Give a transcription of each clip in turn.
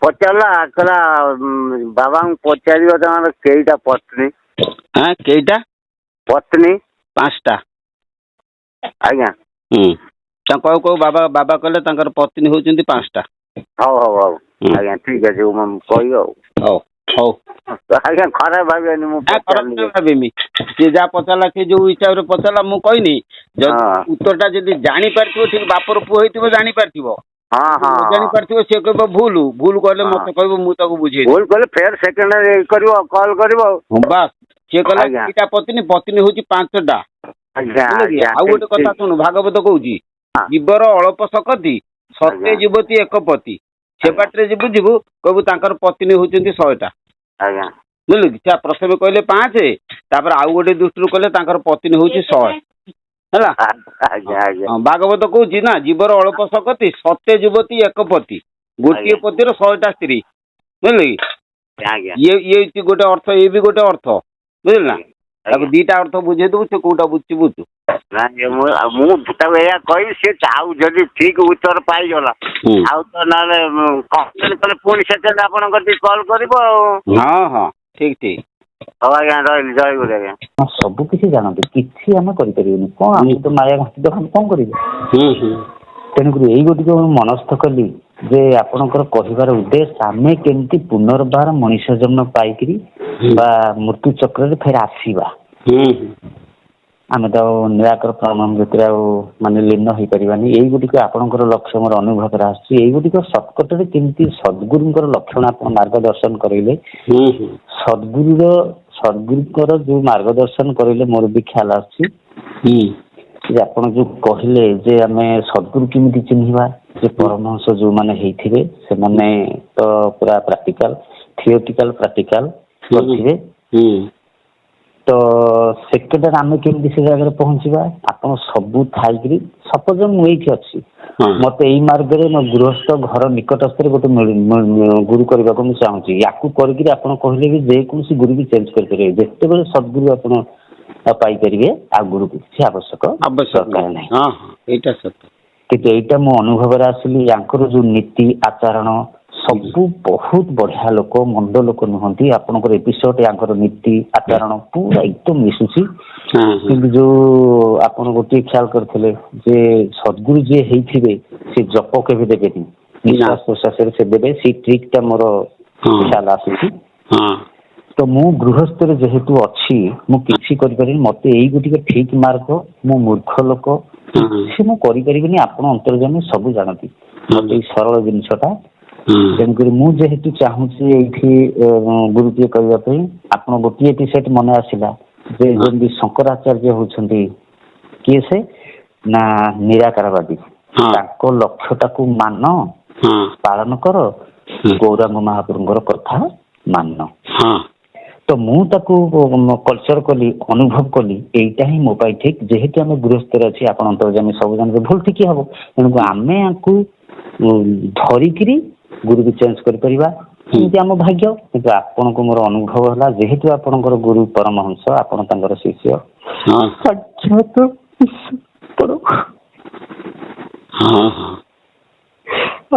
ପଚାରିଲା କହିଲା ବାବାଙ୍କୁ ପଚାରିବ ତମର କେଇଟା ପତ୍ନୀ? କେଇଟା ପତ୍ନୀ? 5ଟା। ଆଜ୍ଞା। ତାଙ୍କୁ କହୁ କହୁ ବାବା କହିଲେ ତାଙ୍କର ପତ୍ନୀ ହଉଛନ୍ତି 5ଟା। ହଉ ହଉ ହଉ ଆଜ୍ଞା ଠିକ ଅଛି ମୁଁ କହିବି ଆଉ। ହଉ ହଉ ଆଜ୍ଞା ଖରାପ ଭାବିବେନି ମୁଁ ପଚାରିଲି। ଭାବିମି ସିଏ ଯାହା ପଚାରିଲା ସେ ଯୋଉ ହିସାବରେ ପଚାରିଲା ମୁଁ କହିନି ଯଦି ଉତ୍ତରଟା ଯଦି ଜାଣିପାରିଥିବ ଠିକ ବାପର ପୁଅ ହେଇଥିବ ଜାଣିପାରିଥିବ। ହଁ ହଁ ନ ଜାଣି ପାରିଥିବ ସିଏ କହିବ ଭୁଲ କହିଲେ ମତେ କହିବ ମୁଁ ତାକୁ ବୁଝେଇବି। ଭୁଲ କହିଲେ ଫେର ସେକେଣ୍ଡ କରିବ କଲ୍ କରିବ। ବାସ୍ ସିଏ କହିଲା ଦିଟା ପତ୍ନୀ ହଉଛି 5ଟା। ଆଜ୍ଞା ଆଜ୍ଞା ଆଉ ଗୋଟେ କଥା ଶୁଣୁ ଭାଗବତ କହୁଛି ଜୀବର ଅଳପ ଶକତି ସତ୍ୟ ଯୁବତୀ ଏକପତି। ସେ ବାଟରେ ଯିବୁ କହିବୁ ତାଙ୍କର ପତ୍ନୀ ହଉଛନ୍ତି 100ଟା। ଆଜ୍ଞା ବୁଝିଲୁ କି ପ୍ରଥମେ କହିଲେ 5 ତାପରେ ଆଉ ଗୋଟେ ଦୃଷ୍ଟିରୁ କହିଲେ ତାଙ୍କର ପତ୍ନୀ ହଉଛି 100 ହେଲା। ଆଜ୍ଞା ଆଜ୍ଞା ଭାଗବତ କହୁଛି ନା ଜୀବର ଅଳ୍ପ ଶକତି ସତ୍ୟ ଯୁବତୀ ଏକପତି ଗୋଟିଏ ପତିର 100ଟା ସ୍ତ୍ରୀ। ବୁଝିଲେ କି ଇଏ ଗୋଟେ ଅର୍ଥ ଇଏ ବି ଗୋଟେ ଅର୍ଥ ବୁଝିଲ ନା। ତାକୁ ଦିଟା ଅର୍ଥ ବୁଝେଇଦବୁ ସେ କୋଉଟା ବୁଝୁଛି ବୁଝୁ। ମୁଁ ତାକୁ ଏଇଆ କହିବି ସେ ଆଉ ଯଦି ଠିକ ଉତ୍ତର ପାଇଗଲା ଆଉ ତ ନହେଲେ କମ୍ପ୍ଲେନ କଲେ ପୁଣି ସେକେଣ୍ଡ ଆପଣଙ୍କ ଟିକେ କଲ୍ କରିବ ଆଉ। ହଁ ଠିକ। ହଉ ଆଜ୍ଞା ରହିଲି ଜୟଗୁରୁ ଆଜ୍ଞା। ସବୁ କିଛି ଜାଣନ୍ତି କିଛି ଆମେ କରିପାରିବୁନି କଣ ଆମେ ତ ମାୟା ଘାଟି ଦେଖନ୍ତୁ କଣ କରିବୁ। ତେଣୁକରି ଏଇ ଗୋଟିକ ମୁଁ ମନସ୍ଥ କଲି ଯେ ଆପଣଙ୍କର କହିବାର ଉଦ୍ଦେଶ୍ୟ ଆମେ କେମିତି ପୁନର୍ବାର ମଣିଷ ଜନ୍ମ ପାଇକିରି ବା ମୃତ୍ୟୁ ଚକ୍ରରେ ଫେର ଆସିବା। ଆମେ ତ ଆଉ ନିରାକର ପ୍ରମାଣ ଭିତରେ ଆଉ ମାନେ ଲୀନ ହେଇପାରିବାନି। ଏଇ ଗୋଟିକ ଆପଣଙ୍କର ଲକ୍ଷ୍ୟ ମୋର ଅନୁଭବରେ ଆସୁଛି। ଏଇ ଗୋଟିକ ସତ୍କଟରେ କେମିତି ସଦ୍ଗୁରୁଙ୍କର ଲକ୍ଷଣ ଆପଣ ମାର୍ଗଦର୍ଶନ କରେଇଲେ ସଦ୍ଗୁରୁଙ୍କର ଯୋଉ ମାର୍ଗଦର୍ଶନ କରେଇଲେ ମୋର ବି ଖ୍ୟାଲ ଆସୁଛି ଯେ ଆପଣ ଯୋଉ କହିଲେ ଯେ ଆମେ ସଦ୍ଗୁରୁ କେମିତି ଚିହ୍ନିବା ଯେ ପରମହଂସ ଯୋଉମାନେ ହେଇଥିବେ ସେମାନେ ତ ପୁରା ପ୍ରାକ୍ଟିକାଲ ଥିଓରିଟିକାଲ ପ୍ରାକ୍ଟିକାଲ କରିଥିବେ। ତ ସେକେଣ୍ଡରେ ଆମେ କେମିତି ସେ ଜାଗାରେ ପହଞ୍ଚିବା ଆପଣ ସବୁ ଥାଇକିରି ସପୋଜ ମୁଁ ଏଇଠି ଅଛି ମତେ ଏଇ ମାର୍ଗରେ ମୋ ଗୃହସ୍ଥ ଘର ନିକଟସ୍ଥରେ ଗୋଟେ ଗୁରୁ କରିବାକୁ ମୁଁ ଚାହୁଁଛି ୟାକୁ କରିକିରି ଆପଣ କହିଲେ ବି ଯେକୌଣସି ଗୁରୁ ବି ଚେଞ୍ଜ କରିପାରିବେ। ଯେତେବେଳେ ସଦ୍ଗୁରୁ ଆପଣ ପାଇପାରିବେ ଆଉ ଗୁରୁ କିଛି ଆବଶ୍ୟକ ଦରକାର ନାହିଁ। ଏଇଟା ସତ। କିନ୍ତୁ ଏଇଟା ମୋ ଅନୁଭବରେ ଆସିଲି ୟାଙ୍କର ଯୋଉ ନୀତି ଆଚରଣ ସବୁ ବହୁତ ବଢିଆ ଲୋକ ମନ୍ଦ ଲୋକ ନୁହନ୍ତି। ଆପଣଙ୍କର ଏପିସୋଡ ୟାଙ୍କର ନୀତି ଆଚରଣ ପୁରା ଏକଦମ ମିଶୁଛି। କିନ୍ତୁ ଯୋଉ ଆପଣ ଗୋଟିଏ ଖ୍ୟାଲ କରିଥିଲେ ଯେ ସଦ୍ଗୁରୁ ଯିଏ ହେଇଥିବେ ସେ ଜପ କେବେ ଦେବେନି ନିଶ୍ୱାସ ପ୍ରଶ୍ୱାସରେ ସେ ଦେବେ ସେଇ ଟ୍ରିକ୍ ଟା ମୋର ଖ୍ୟାଲ ଆସୁଛି। ତ ମୁଁ ଗୃହସ୍ଥରେ ଯେହେତୁ ଅଛି ମୁଁ କିଛି କରିପାରିବିନି ମତେ ଏଇ ଗୋଟିକ ଠିକ ମାର୍ଗ ମୁଁ ମୂର୍ଖ ଲୋକ କିଛି ମୁଁ କରିପାରିବିନି ଆପଣ ଅନ୍ତର୍ଯାମୀ ସବୁ ଜାଣନ୍ତି ମତେ ଏଇ ସରଳ ଜିନିଷଟା ତେଣୁକରି ମୁଁ ଯେହେତୁ ଚାହୁଁଛି ଏଇଠି ଗୁରୁଟିଏ କରିବା ପାଇଁ ଆପଣ ଗୋଟିଏ ଏପିସୋଡ ମନେ ଆସିଲା ଯେ ଯେମିତି ଶଙ୍କରାଚାର୍ଯ୍ୟ ହଉଛନ୍ତି କିଏ ସେ ନା ନିରାକାରବାଦୀ ତାଙ୍କ ଲକ୍ଷ୍ୟଟାକୁ ମାନ ପାଳନ କର ଗୌରାଙ୍ଗ ମହାପ୍ରଭୁଙ୍କର କଥା ମାନ। ତ ମୁଁ ତାକୁ କଲଚର କଲି ଅନୁଭବ କଲି ଏଇଟା ହିଁ ମୋ ପାଇଁ ଠିକ ଯେହେତୁ ଆମେ ଗୃହସ୍ଥରେ ଅଛି ଆପଣ ଅନ୍ତର୍ଯାମୀ ସବୁ ଜାଣିବେ ଭୁଲ ଠିକ ହବ ତେଣୁ ଆମେ ୟାଙ୍କୁ ଧରିକିରି ଗୁରୁ ବି ଚେଞ୍ଜ କରିପାରିବା ଏମିତି ଆମ ଭାଗ୍ୟ। କିନ୍ତୁ ଆପଣଙ୍କୁ ମୋର ଅନୁଭବ ହେଲା ଯେହେତୁ ଆପଣଙ୍କର ଗୁରୁ ପରମହଂସ ଆପଣ ତାଙ୍କର ଶିଷ୍ୟ ସାକ୍ଷାତ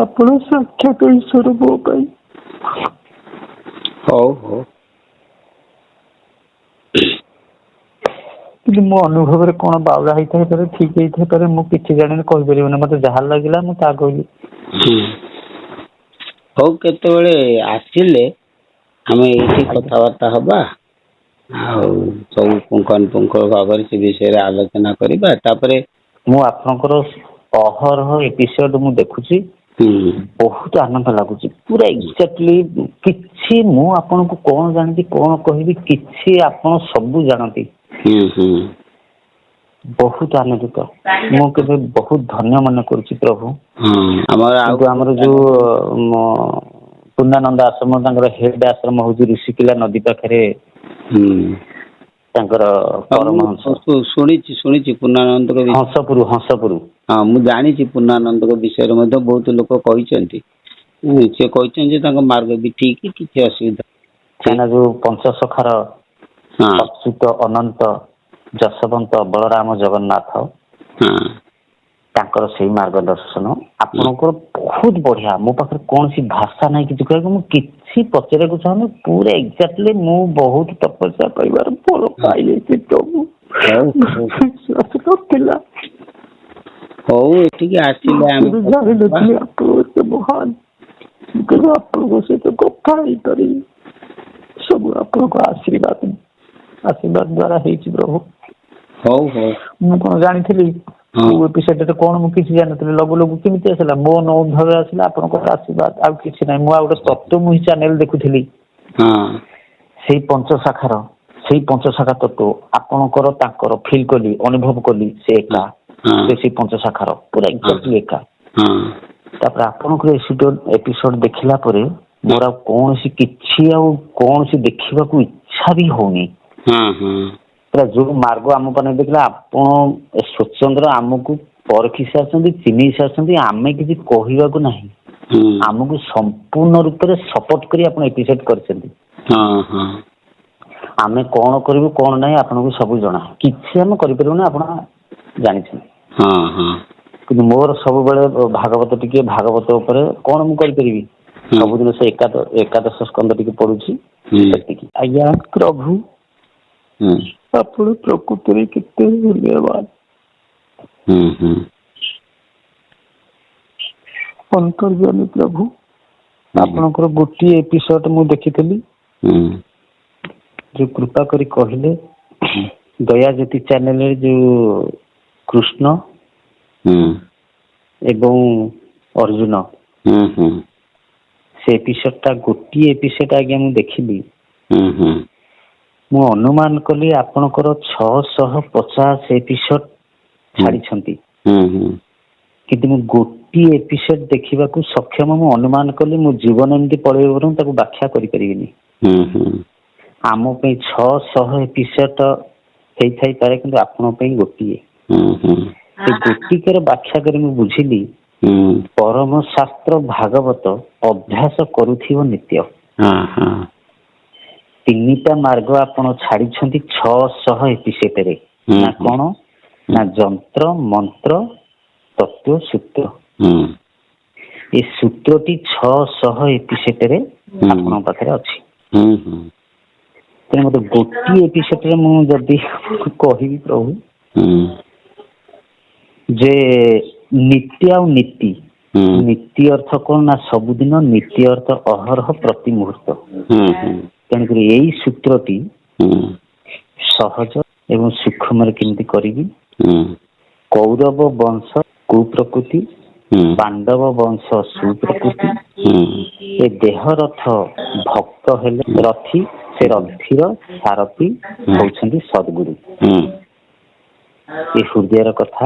ଆପଣ ସାକ୍ଷାତ ଈଶ୍ୱର ମୋ ପାଇଁ। ହଉ କିନ୍ତୁ ମୋ ଅନୁଭବରେ କଣ ବାଉଳା ହେଇଥାଇପାରେ ଠିକ ହେଇଥାଇପାରେ ମୁଁ କିଛି ଜାଣିନି କହିପାରିବିନି ମତେ ଯାହା ଲାଗିଲା ମୁଁ ତାହା କହିଲି। ହଉ କେତେବେଳେ ଆସିଲେ ଆମେ ଏଇଠି କଥାବାର୍ତ୍ତା ହବା ଆଉ ସବୁ ପୁଙ୍ଖାନୁପୁଙ୍ଖ ଭାବରେ ସେ ବିଷୟରେ ଆଲୋଚନା କରିବା। ତାପରେ ମୁଁ ଆପଣଙ୍କର ଅହରହ ଏପିସୋଡ ମୁଁ ଦେଖୁଛି ବହୁତ ଆନନ୍ଦ ଲାଗୁଛି ପୁରା ଏକ୍ଜାକ୍ଟଲି କିଛି ମୁଁ ଆପଣଙ୍କୁ କଣ ଜାଣିଛି କଣ କହିବି କିଛି ଆପଣ ସବୁ ଜାଣନ୍ତି। ବହୁତ ଆନନ୍ଦିତ ମୁଁ କେବେ ବହୁତ ଧନ୍ୟ ମନେ କରୁଛି ପ୍ରଭୁ। କିନ୍ତୁ ଆମର ଯୋଉ ପୂର୍ଣ୍ଣାନନ୍ଦ ଆଶ୍ରମ ତାଙ୍କର ହେଡ ଆଶ୍ରମ ହଉଛି ଋଷିକିଲା ନଦୀ ପାଖରେ ତାଙ୍କର ପରମହଂସ ଶୁଣିଛି ପୂର୍ଣ୍ଣାନନ୍ଦଙ୍କ ହଂସପୁର ହଁ ମୁଁ ଜାଣିଛି ପୂର୍ଣ୍ଣାନନ୍ଦଙ୍କ ବିଷୟରେ ମଧ୍ୟ ବହୁତ ଲୋକ କହିଛନ୍ତି। ସେ କହିଛନ୍ତି ଯେ ତାଙ୍କ ମାର୍ଗ ବି ଠିକ କିଛି ଅସୁବିଧା କାହିଁକିନା ଯୋଉ ପଞ୍ଚସଖାର ଅଚ୍ୟୁତ ଅନନ୍ତ ଯଶବନ୍ତ ବଳରାମ ଜଗନ୍ନାଥ ତାଙ୍କର ସେଇ ମାର୍ଗଦର୍ଶନ ଆପଣଙ୍କର ବହୁତ ବଢିଆ। ମୋ ପାଖରେ କୌଣସି ଭାଷା ନାହିଁ କିଛି କହିବାକୁ। ମୁଁ କିଛି ପଚାରିବାକୁ ଚାହୁଁନି, ପୁରା ଏକ୍ଜାକ୍ଟଲି ମୁଁ ବହୁତ ତପସ୍ୟା କରିବାର ଫଳ ପାଇଯାଇଛି ପ୍ରଭୁ। ବିଶ୍ୱାସ ନଥିଲା, ହଉ ଏଠିକି ଆସିଲେ ଆମେ ଜାଣିନଥିଲି ଆପଣ ଏତେ ମହାନ। କିନ୍ତୁ ଆପଣଙ୍କ ସହିତ କଥା ହେଇପାରିବି, ସବୁ ଆପଣଙ୍କ ଆଶୀର୍ବାଦ ଦ୍ଵାରା ହେଇଛି ପ୍ରଭୁ। ହଉ ହଉ ମୁଁ କଣ ଜାଣିଥିଲି କୋଉ ଏପିସୋଡରେ କଣ, ମୁଁ କିଛି ଜାଣିନଥିଲି। ଲଘୁ ଲଘୁ କେମିତି ଆସିଲା, ମୋ ଭାବେ ଆସିଲା, ଆପଣଙ୍କର ଆଶୀର୍ବାଦ, ଆଉ କିଛି ନାହିଁ। ମୁଁ ଆଉ ଗୋଟେ ତତ୍ତ୍ୱମୟୀ ଚ୍ୟାନେଲ ଦେଖୁଥିଲି, ସେଇ ପଞ୍ଚଶାଖା ତତ୍ତ୍ୱ ଆପଣଙ୍କର ତାଙ୍କର ଫିଲ୍ କଲି, ଅନୁଭବ କଲି, ସେ ଏକା, ସେଇ ପଞ୍ଚଶାଖାର ପୁରା ଏକ୍ଜାକ୍ଟଲି ଏକା। ତାପରେ ଆପଣଙ୍କର ଏପିସୋଡ ଦେଖିଲା ପରେ ମୋର ଆଉ କୌଣସି ଦେଖିବାକୁ ଇଚ୍ଛା ବି ହଉନି। ପୁରା ଯୋଉ ମାର୍ଗ ଆମ ପାଇଁ ଦେଖିଲା, ଆପଣ ସ୍ୱଚ୍ଛନ୍ଦ୍ର ଆମକୁ ପରଖି ସାରିଛନ୍ତି, ଚିହ୍ନି ସାରିଛନ୍ତି, ଆମେ କିଛି କହିବାକୁ ନାହିଁ। ଆମକୁ ସମ୍ପୂର୍ଣ୍ଣ ରୂପରେ ସପୋର୍ଟ କରି ଆପଣ ଏପିସୋଡ କରିଛନ୍ତି। ଆମେ କଣ କରିବୁ କଣ ନାହିଁ ଆପଣଙ୍କୁ ସବୁ ଜଣା, କିଛି ଆମେ କରିପାରିବୁନି, ଆପଣ ଜାଣିଛନ୍ତି। କିନ୍ତୁ ମୋର ସବୁବେଳେ ଭାଗବତ ଉପରେ କଣ ମୁଁ କରିପାରିବି, ସବୁଦିନ ସେ ଏକାଦଶ ସ୍କନ୍ଦ ଟିକେ ପଢୁଛି, ସେତିକି। ଆଜ୍ଞା ପ୍ରଭୁ, ଆପଣ ପ୍ରକୃତରେ କେତେ ଧନ୍ୟବାଦ। ଅନ୍ତର୍ଯାମୀ ପ୍ରଭୁ, ଆପଣଙ୍କର ଗୋଟିଏ ଏପିସୋଡ ମୁଁ ଦେଖିଥିଲି, ଯୋଉ କୃପା କରି କହିଲେ ଦୟାଜ୍ୟୋତି ଚ୍ୟାନେଲରେ ଯୋଉ କୃଷ୍ଣ ଏବଂ ଅର୍ଜୁନ, ସେ ଏପିସୋଡଟା ଗୋଟିଏ ଏପିସୋଡ ଆଜ୍ଞା ମୁଁ ଦେଖିଲି। ମୁଁ ଅନୁମାନ କଲି ଆପଣଙ୍କର 650 ଏପିସୋଡ ଛାଡିଛନ୍ତି, କିନ୍ତୁ ମୁଁ ଗୋଟିଏ ଏପିସୋଡ ଦେଖିବାକୁ ସକ୍ଷମ। ମୁଁ ଅନୁମାନ କଲି ମୋ ଜୀବନ ଏମିତି ପଳେଇବ ବରଂ ତାକୁ ବ୍ୟାଖ୍ୟା କରିପାରିବିନି। ଆମ ପାଇଁ 600 ଏପିସୋଡ ହେଇଥାଇପାରେ, କିନ୍ତୁ ଆପଣଙ୍କ ପାଇଁ ଗୋଟିଏ। ସେ ଗୋଟିକର ବ୍ୟାଖ୍ୟା କରି ମୁଁ ବୁଝିଲି, ପରମ ଶାସ୍ତ୍ର ଭାଗବତ ଅଭ୍ୟାସ କରୁଥିବ ନିତ୍ୟ। ତିନିଟା ମାର୍ଗ ଆପଣ ଛାଡିଛନ୍ତି 600 ଏପିସୋଡରେ, ନା କଣ ନା ଯନ୍ତ୍ର, ମନ୍ତ୍ର, ତତ୍ତ୍ୱ, ସୂତ୍ର। ଏ ସୂତ୍ରଟି 600 ଏପିସୋଡରେ ଆପଣଙ୍କ ପାଖରେ ଅଛି। ତେଣୁ ମତେ ଗୋଟିଏ ଏପିସୋଡରେ ମୁଁ ଯଦି କହିବି ପ୍ରଭୁ ଯେ ନୀତି ଆଉ ନୀତି, ନୀତି ଅର୍ଥ କଣ ନା ସବୁଦିନ, ନୀତି ଅର୍ଥ ଅହରହ ପ୍ରତି ମୁହୂର୍ତ୍ତ। ତେଣୁକରି ଏଇ ସୂତ୍ରଟି ସହଜ ଏବଂ ସୂକ୍ଷ୍ମରେ କେମିତି କରିବି, କୌରବ ବଂଶ କୁପ୍ରକୃତି, ପାଣ୍ଡବ ବଂଶ ସୁପ୍ରକୃତି, ଏ ଦେହ ରଥ ଭକ୍ତ ହେଲେ ରଥୀ, ସେ ରଥୀର ସାରଥୀ ହଉଛନ୍ତି ସଦ୍ଗୁରୁ। ଏ ହୃଦୟର କଥା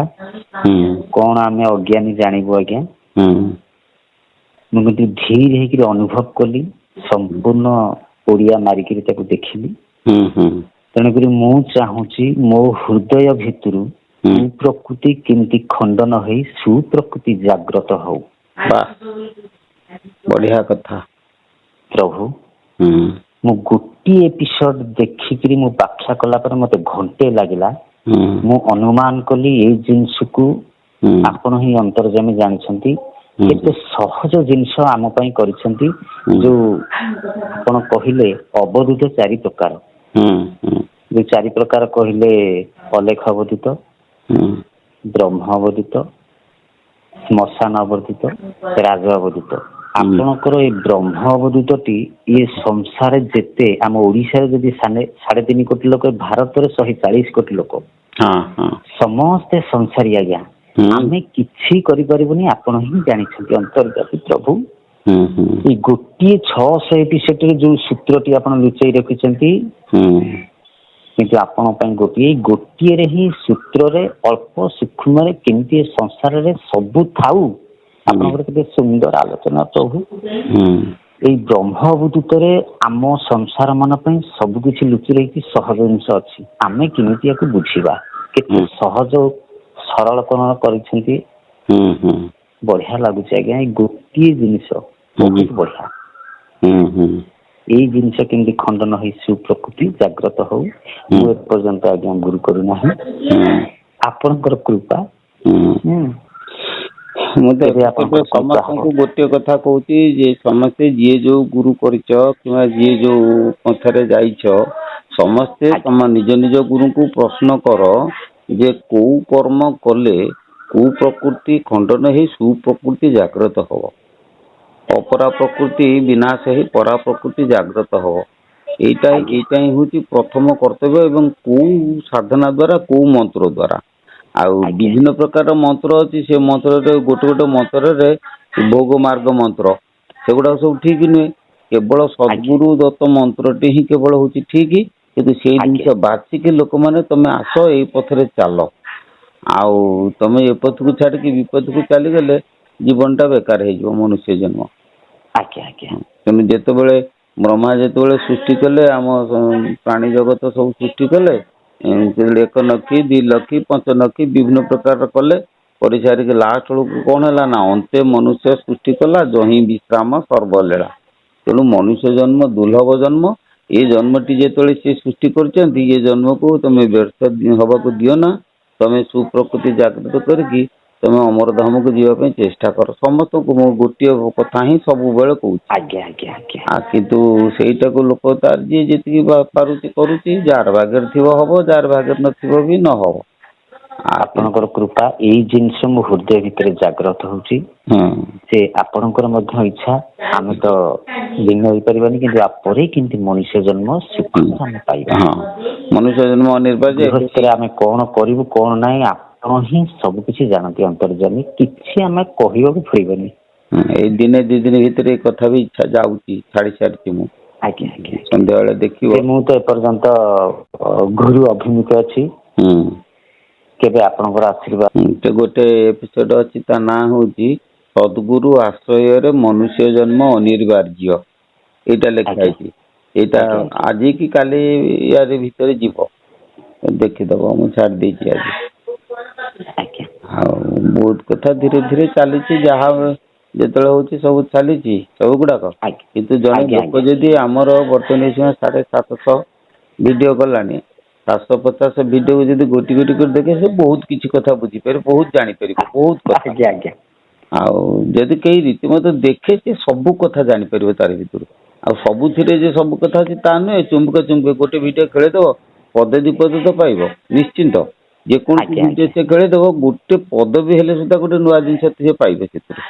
କଣ ଆମେ ଅଜ୍ଞାନୀ ଜାଣିବୁ ଆଜ୍ଞା। ମୁଁ କିନ୍ତୁ ଧୀରେ ହେଇକିରି ଅନୁଭବ କଲି, ସମ୍ପୂର୍ଣ୍ଣ ଓଡିଆ ମାରିକିରି ତାକୁ ଦେଖିଲି। ତେଣୁକରି ମୁଁ ଚାହୁଁଛି ମୋ ହୃଦୟ ଭିତରୁ କୁପ୍ରକୃତି କେମିତି ଖଣ୍ଡନ ହେଇ ସୁପ୍ରକୃତି ଜାଗ୍ରତ ହଉ। ବଢିଆ କଥା ପ୍ରଭୁ। ମୁଁ ଗୋଟିଏ ଏପିସୋଡ ଦେଖିକିରି ମୁଁ ବ୍ୟାଖ୍ୟା କଲା ପରେ ମତେ ଘଣ୍ଟେ ଲାଗିଲା। ମୁଁ ଅନୁମାନ କଲି ଏଇ ଜିନିଷକୁ ଆପଣ ହିଁ ଅନ୍ତର୍ଯାମୀ ଜାଣିଛନ୍ତି, କେତେ ସହଜ ଜିନିଷ ଆମ ପାଇଁ କରିଛନ୍ତି। ଯୋଉ ଆପଣ କହିଲେ ଅବଧୂତ 4 ପ୍ରକାର, ଯୋଉ 4 ପ୍ରକାର କହିଲେ, ଅଲେଖ ଅବଧୂତ, ବ୍ରହ୍ମ ଅବଧୂତ, ଶ୍ମଶାନ ଅବଧୂତ, ରାଜ ଅବଧୂତ। ଆପଣଙ୍କର ଏଇ ବ୍ରହ୍ମ ଅବଧୂତଟି ଇଏ ସଂସାରରେ ଯେତେ, ଆମ ଓଡିଶାରେ ଯଦି 3.5 କୋଟି ଲୋକ, ଭାରତରେ 140 କୋଟି ଲୋକ, ସମସ୍ତେ ସଂସାରୀ ଆଜ୍ଞା। ଆମେ କିଛି କରିପାରିବୁନି, ଆପଣ ହିଁ ଜାଣିଛନ୍ତି ଅନ୍ତର୍ଯାମୀ ପ୍ରଭୁ। ଏଇ ଗୋଟିଏ 600 ଏପିସୋଡରେ ଯୋଉ ସୂତ୍ରଟି ଆପଣ ଲୁଚେଇ ରଖିଛନ୍ତି, କିନ୍ତୁ ଆପଣଙ୍କ ପାଇଁ ଗୋଟିଏରେ ହିଁ ସୂତ୍ରରେ ଅଳ୍ପ ସୂକ୍ଷ୍ମରେ କେମିତି ଏ ସଂସାରରେ ସବୁ ଥାଉ, ଆପଣଙ୍କର କେତେ ସୁନ୍ଦର ଆଲୋଚନା ପ୍ରଭୁ। ଏଇ ବ୍ରହ୍ମ ଅବଧୂତରେ ଆମ ସଂସାର ମାନ ପାଇଁ ସବୁ କିଛି ଲୁଚି ରହିଛି, ସହଜ ଜିନିଷ ଅଛି। ଆମେ କେମିତି ୟାକୁ ବୁଝିବା, କେତେ ସହଜ ସରଳକରଣ କରିଛନ୍ତି। ବଢିଆ ଲାଗୁଛି ଆଜ୍ଞା। ଏଇ ଗୋଟିଏ ଜିନିଷ ବହୁତ ବଢିଆ। ଏଇ ଜିନିଷ କେମିତି ଖଣ୍ଡନ ହେଇ ସୁପ୍ରକୃତି ଜାଗ୍ରତ ହଉ, ମୁଁ ଏପର୍ଯ୍ୟନ୍ତ ଆଜ୍ଞା ଗୁରୁ କରୁନାହିଁ। ଆପଣଙ୍କର କୃପା ମୁଁ ତ କେବେ ଆପଣଙ୍କର କୃପା ସମସ୍ତଙ୍କୁ ହବ। ଗୋଟିଏ କଥା କହୁଛି ଯେ ସମସ୍ତେ ଯିଏ ଯୋଉ ଗୁରୁ କରିଛ କିମ୍ବା ଯିଏ ଯୋଉ ପଥରେ ଯାଇଛ ସମସ୍ତେ ଆଜ୍ଞା ତମ ନିଜ ନିଜ ଗୁରୁଙ୍କୁ ପ୍ରଶ୍ନ କର ଯେ କୋଉ କର୍ମ କଲେ କୋଉ ପ୍ରକୃତି ଖଣ୍ଡନ ହେଇ ସୁପ୍ରକୃତି ଜାଗ୍ରତ ହବ। ଅପରା ପ୍ରକୃତି ବିନାଶ ହେଇ ପରା ପ୍ରକୃତି ଜାଗ୍ରତ ହବ। ଏଇଟା ଆଜ୍ଞା ହିଁ ହଉଛି ପ୍ରଥମ କର୍ତ୍ତବ୍ୟ ଏବଂ କୋଉ ସାଧନା ଦ୍ଵାରା କୋଉ ମନ୍ତ୍ର ଦ୍ଵାରା। ଆଉ ଆଜ୍ଞା ବିଭିନ୍ନ ପ୍ରକାର ମନ୍ତ୍ର ଅଛି ସେ ମନ୍ତ୍ରରେ ଗୋଟେ ଗୋଟେ ମନ୍ତ୍ରରେ ଭୋଗ ମାର୍ଗ ମନ୍ତ୍ର ସେଗୁଡାକ ସବୁ ଠିକ ନୁହେଁ। କେବଳ ଆଜ୍ଞା ସଦ୍ଗୁରୁ ଦତ୍ତ ମନ୍ତ୍ରଟି ହିଁ କେବଳ ହଉଛି ଠିକ କିନ୍ତୁ ସେଇ ଆଜ୍ଞା ଜିନିଷ ବାଚିକି ଲୋକମାନେ ତମେ ଆସ ଏଇ ପଥରେ ଚାଲ। ଆଉ ତମେ ଏ ପଥକୁ ଛାଡିକି ବିପଥକୁ ଚାଲିଗଲେ ଜୀବନ ଟା ବେକାର ହେଇଯିବ ମନୁଷ୍ୟ ଜନ୍ମ। ଆଜ୍ଞା ଆଜ୍ଞା ତେଣୁ ଯେତେବେଳେ ବ୍ରହ୍ମା ଯେତେବେଳେ ସୃଷ୍ଟି କଲେ ଆମ ପ୍ରାଣୀ ଜଗତ ସବୁ ସୃଷ୍ଟି କଲେ ଏକ ନଖି ଦି ଲଖି ପଞ୍ଚ ନଖି ବିଭିନ୍ନ ପ୍ରକାର କଲେ କରିସାରିକି ଲାଷ୍ଟ ବେଳକୁ କଣ ହେଲା ନା ଅନ୍ତେ ମନୁଷ୍ୟ ସୃଷ୍ଟି କଲା ଯହିଁ ବିଶ୍ରାମ ସର୍ବଲୀଳା। ତେଣୁ ମନୁଷ୍ୟ ଜନ୍ମ ଦୁର୍ଲଭ ଜନ୍ମ ଏ ଜନ୍ମଟି ଯେତେବେଳେ ସିଏ ସୃଷ୍ଟି କରିଛନ୍ତି ଏ ଜନ୍ମକୁ ତମେ ବ୍ୟର୍ଥ ହବାକୁ ଦିଅ ନା ତମେ ସୁପ୍ରକୃତି ଜାଗ୍ରତ କରିକି ତମେ ଅମର ଧାମକୁ ଯିବା ପାଇଁ ଚେଷ୍ଟା କର ସମସ୍ତଙ୍କୁ ମୁଁ ଗୋଟିଏ କଥା ହିଁ ସବୁବେଳେ କହୁଛି। ଆଜ୍ଞା ଆଜ୍ଞା ଆଜ୍ଞା କିନ୍ତୁ ସେଇଟାକୁ ଲୋକ ତାର ଯିଏ ଯେତିକି ପାରୁଛି କରୁଛି ଯାହାର ଭାଗ୍ୟରେ ଥିବ ହବ ଯାହାର ଭାଗ୍ୟରେ ନଥିବ ବି ନହବ। ଆପଣଙ୍କର କୃପା ଏଇ ଜିନିଷ ମୋ ହୃଦୟ ଭିତରେ ଜାଗ୍ରତ ହଉଛି ଯେ ଆପଣଙ୍କର ମଧ୍ୟ ଇଚ୍ଛା ଆମେ ତ ଭିନ୍ନ ହେଇପାରିବାନି କିନ୍ତୁ ପରେ କେମିତି ମଣିଷ ଜନ୍ମ ସୁଖରେ ଆମେ ପାଇବା। ହଁ ମନୁଷ୍ୟ ଜନ୍ମ ଅନିର୍ବାର୍ଯ୍ୟ। ଗୃହସ୍ଥରେ ଆମେ କଣ କରିବୁ କଣ ନାହିଁ ଆପଣ ହିଁ ସବୁ କିଛି ଜାଣନ୍ତି ଅନ୍ତର୍ଯାମୀ କିଛି ଆମେ କହିବାକୁ ଫୁରିବନି। ଏଇ ଦିନେ ଦି ଦିନ ଭିତରେ ଏଇ କଥା ବି ଇଚ୍ଛା ଯାଉଛି ଛାଡି ସାରିଛି ମୁଁ। ଆଜ୍ଞା ଆଜ୍ଞା ସନ୍ଧ୍ୟାବେଳେ ଦେଖିବ। ଯେ ମୁଁ ତ ଏପର୍ଯ୍ୟନ୍ତ ଗୁରୁ ଅଭିମୁଖ ଅଛି। କେବେ ଆପଣଙ୍କର ଆଶୀର୍ବାଦ ଗୋଟେ ଏପିସୋଡ ଅଛି ତା ନାଁ ହଉଛି ସଦ୍ଗୁରୁ ଆଶ୍ରୟରେ ମନୁଷ୍ୟ ଜନ୍ମ ଅନିର୍ବାର୍ଯ୍ୟ। ଏଇଟା ଲେଖା ଆଜ୍ଞା ହେଇଛି ଏଇଟା ଆଜ୍ଞା ଆଜି କି କାଲି ୟାରି ଭିତରେ ଯିବ ଦେଖିଦବ ମୁଁ ଛାଡି ଦେଇଛି ଆଜି। ଆଜ୍ଞା ଆଉ ବହୁତ କଥା ଧୀରେ ଧୀରେ ଚାଲିଛି ଯାହା ଯେତେବେଳେ ହଉଛି ସବୁ ଚାଲିଛି ସବୁ ଗୁଡାକ କିନ୍ତୁ ଜଣେ ଆଜ୍ଞା ଲୋକ ଯଦି ଆମର ବର୍ତ୍ତମାନ 750 ଭିଡିଓ ଗଲାଣି 750 ଭିଡିଓକୁ ଯଦି ଗୋଟି ଗୋଟି କରି ଦେଖେ ସେ ବହୁତ କିଛି କଥା ବୁଝିପାରିବ ବହୁତ ଜାଣିପାରିବ ବହୁତ କଥା। ଆଜ୍ଞା ଆଜ୍ଞା ଆଉ ଯଦି କେହି ରୀତିମତ ଦେଖେ ସେ ସବୁ କଥା ଜାଣିପାରିବ ତାରି ଭିତରୁ। ଆଉ ସବୁଥିରେ ଯେ ସବୁ କଥା ଅଛି ତା ନୁହେଁ ଚୁମ୍ବକ ଗୋଟେ ଭିଡିଓ ଖେଳିଦବ ପଦେ ବିପଦ ତ ପାଇବ ନିଶ୍ଚିନ୍ତ ଯେକୌଣସି ଆଜ୍ଞା ଭିଡିଓ ସେ ଖେଳିଦବ ଗୋଟେ ପଦବୀ ହେଲେ ସୁଦ୍ଧା ଗୋଟେ ନୂଆ ଜିନିଷ ସେ ପାଇବେ ସେଥିରୁ।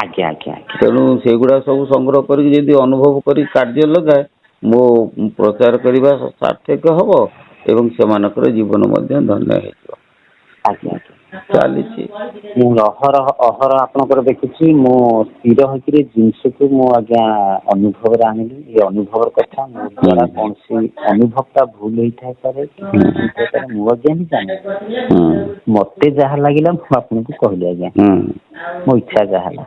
ଆଜ୍ଞା ଆଜ୍ଞା ଆଜ୍ଞା ତେଣୁ ସେଗୁଡା ସବୁ ସଂଗ୍ରହ କରିକି ଯଦି ଅନୁଭବ କରି କାର୍ଯ୍ୟ ଲଗାଏ ମୋ ପ୍ରଚାର କରିବା ସାର୍ଥକ ହବ ଏବଂ ସେମାନଙ୍କର ଜୀବନ ମଧ୍ୟ ଧନ୍ୟ ହେଇଯିବ। ଆଜ୍ଞା ଆଜ୍ଞା ଚାଲିଛି। ମୁଁ ଅହରହ ଆପଣଙ୍କର ଦେଖୁଛି ମୁଁ ସ୍ଥିର ହେଇକିରି ଜିନିଷକୁ ମୁଁ ଆଜ୍ଞା ଅନୁଭବରେ ଆଣିଲି ଏ ଅନୁଭବର କଥା ମୋ ଦ୍ଵାରା କୌଣସି ଅନୁଭବ ଟା ଭୁଲ ହେଇଥାଇପାରେ କି ଠିକ ହେଇଥାଇପାରେ ମୁଁ ଆଜ୍ଞା ବି ଜାଣିନି। ମତେ ଯାହା ଲାଗିଲା ମୁଁ ଆପଣଙ୍କୁ କହିଲି ଆଜ୍ଞା ମୋ ଇଚ୍ଛା ଯାହା ହେଲା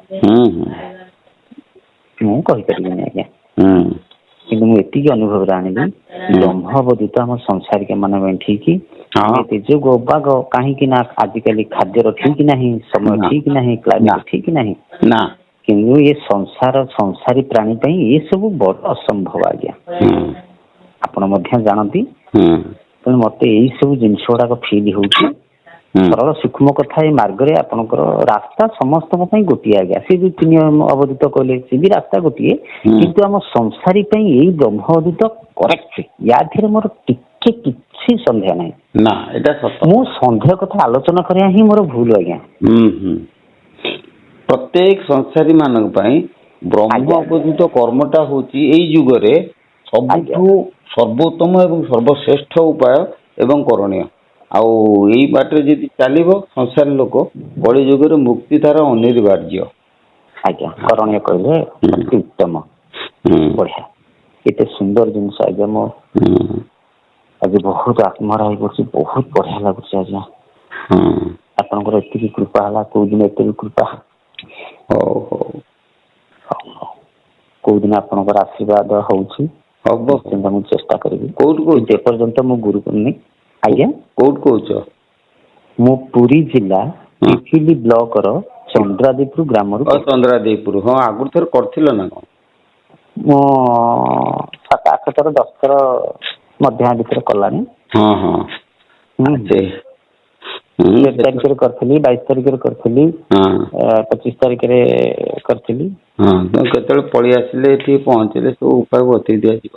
ମୁଁ କହିପାରିବିନି ଆଜ୍ଞା। କିନ୍ତୁ ମୁଁ ଏତିକି ଅନୁଭବରେ ଆଣିଲି ବ୍ରହ୍ମବୋଧିତ ଆମ ସଂସାରିକ ମାନଙ୍କ ପାଇଁ ଠିକ ଆମେ ଏତେ ଯୋଗ ବାଗ କାହିଁକି ନା ଆଜିକାଲି ଖାଦ୍ୟର ଠିକ ନାହିଁ ସମୟ ଠିକ ନାହିଁ କ୍ଲାଇମେଟ ଠିକ ନାହିଁ କିନ୍ତୁ ଏ ସଂସାରୀ ପ୍ରାଣୀ ପାଇଁ ଏ ସବୁ ବଡ ଅସମ୍ଭବ ଆଜ୍ଞା। ଆପଣ ମଧ୍ୟ ଜାଣନ୍ତି ତେଣୁ ମତେ ଏଇ ସବୁ ଜିନିଷ ଗୁଡାକ ଫିଲ୍ ହଉଛି। ସରଳ ସୂକ୍ଷ୍ମ କଥା ଏଇ ମାର୍ଗରେ ଆପଣଙ୍କର ରାସ୍ତା ସମସ୍ତଙ୍କ ପାଇଁ ଗୋଟିଏ ଆଜ୍ଞା ସେ ଯୋଉ ତିନି ଅବଧୂତ କହିଲେ ସେ ବି ରାସ୍ତା ଗୋଟିଏ କିନ୍ତୁ ଆମ ସଂସାରୀ ପାଇଁ ଏଇ ବ୍ରହ୍ମବୋଧିତ କରେକ୍ଟ ୟା ଦେହରେ ମୋର ଟିକେ କିଛି ସନ୍ଦେହ ନାହିଁ। ନା ଏଇଟା ସତ। ମୁଁ ସନ୍ଦେହ କଥା ଆଲୋଚନା କରିବା ହିଁ ମୋର ଭୁଲ ଆଜ୍ଞା। ପ୍ରତ୍ୟେକ ସଂସାରୀ ମାନଙ୍କ ପାଇଁ ଆଜ୍ଞା ବ୍ରହ୍ମବୋଧିତ କର୍ମଟା ହଉଛି ଏଇ ଯୁଗରେ ଆଜ୍ଞା ସବୁଠୁ ସର୍ବୋତ୍ତମ ଏବଂ ସର୍ବଶ୍ରେଷ୍ଠ ଉପାୟ ଏବଂ କରଣୀୟ। ଆଉ ଏଇ ବାଟରେ ଯଦି ଚାଲିବ ସଂସାର ଲୋକ କଳି ଯୁଗରେ ମୁକ୍ତି ତାର ଅନିର୍ବାର୍ଯ୍ୟ। ଆଜ୍ଞା କରଣୀୟ କହିଲେ ଅତି ଉତ୍ତମ ବଢିଆ ଏତେ ସୁନ୍ଦର ଜିନିଷ ଆଜ୍ଞା ମୋ ଆଜି ବହୁତ ଆତ୍ମରା ହେଇପଡୁଛି ବହୁତ ବଢିଆ ଲାଗୁଛି ଆଜ୍ଞା। ଆପଣଙ୍କର ଏତିକି କୃପା ହେଲା କୋଉ ଦିନ ଏତିକି କୃପା ହଉ ହଉ କୋଉ ଦିନ ଆପଣଙ୍କର ଆଶୀର୍ବାଦ ହଉଛି ହବ ନିଶ୍ଚିନ୍ତ ମୁଁ ଚେଷ୍ଟା କରିବି କୋଉଠୁ କହୁଛ? କିନ୍ତୁ ଏପର୍ଯ୍ୟନ୍ତ ମୁଁ ଗୁରୁ କରିନି। ଆଜ୍ଞା କୋଉଠୁ କହୁଛ? ମୁଁ ପୁରୀ ଜିଲ୍ଲା ପିପିଲି ବ୍ଲକ ର ଚନ୍ଦ୍ରାଦୀପରୁ ଗ୍ରାମରୁ କହୁଛି। ଚନ୍ଦ୍ରାଦେଇପୁର ହଁ ଆଗରୁ ଥରେ କରିଥିଲ ନା କଣ? ମୁଁ 7-8 ଥର 10 ଥର ମଧ୍ୟ ଭିତରେ କଲାଣି। ହଁ ହୁଁ ଆଛା तेर तारिख करी 22 तारिख करी 25 तारिख करी। केतବେଳେ ପଳେଇ ଆସିଲେ ଏଠି ପହଞ୍ଚିଲେ ସବୁ ଉପାୟ ବତେଇ ଦିଆଯିବ।